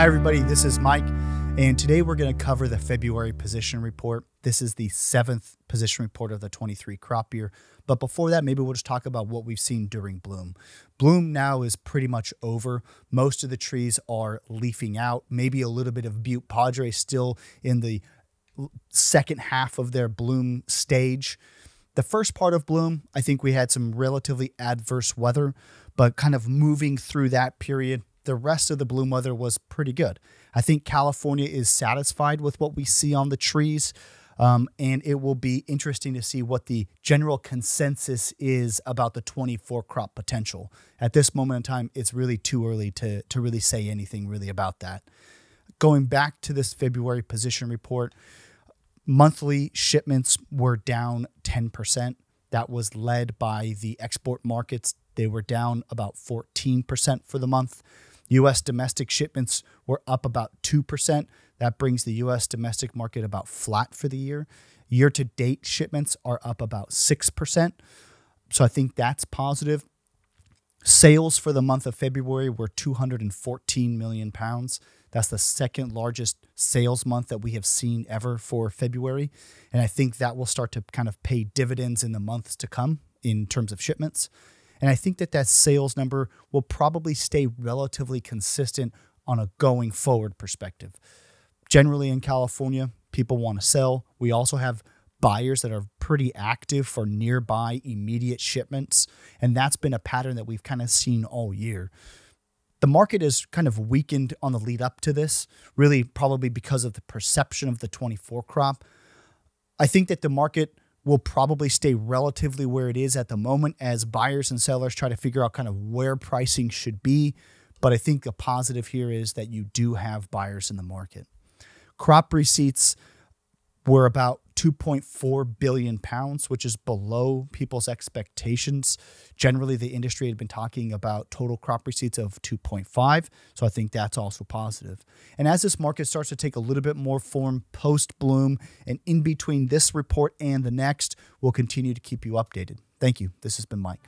everybody, this is Mike, and today we're going to cover the February position report. This is the 7th position report of the 23 crop year. But before that, maybe we'll just talk about what we've seen during bloom. Bloom now is pretty much over. Most of the trees are leafing out. Maybe a little bit of Butte Padre still in the second half of their bloom stage. The first part of bloom, I think we had some relatively adverse weather, but kind of moving through that period, the rest of the bloom weather was pretty good. I think California is satisfied with what we see on the trees, and it will be interesting to see what the general consensus is about the 24 crop potential. At this moment in time, it's really too early to really say anything really about that. Going back to this February position report, monthly shipments were down 10%. That was led by the export markets. They were down about 14% for the month. U.S. domestic shipments were up about 2%. That brings the U.S. domestic market about flat for the year. Year-to-date shipments are up about 6%. So I think that's positive. Sales for the month of February were 214 million pounds. That's the second largest sales month that we have seen ever for February. And I think that will start to kind of pay dividends in the months to come in terms of shipments. And I think that that sales number will probably stay relatively consistent on a going forward perspective. Generally in California, people want to sell. We also have buyers that are pretty active for nearby immediate shipments. And that's been a pattern that we've kind of seen all year. The market is kind of weakened on the lead up to this, really probably because of the perception of the 24 crop. I think that the market will probably stay relatively where it is at the moment as buyers and sellers try to figure out kind of where pricing should be. But I think the positive here is that you do have buyers in the market. Crop receipts were about 2.4 billion pounds, which is below people's expectations. Generally, the industry had been talking about total crop receipts of 2.5, so I think that's also positive. And as this market starts to take a little bit more form post-bloom and in between this report and the next, we'll continue to keep you updated. Thank you. This has been Mike.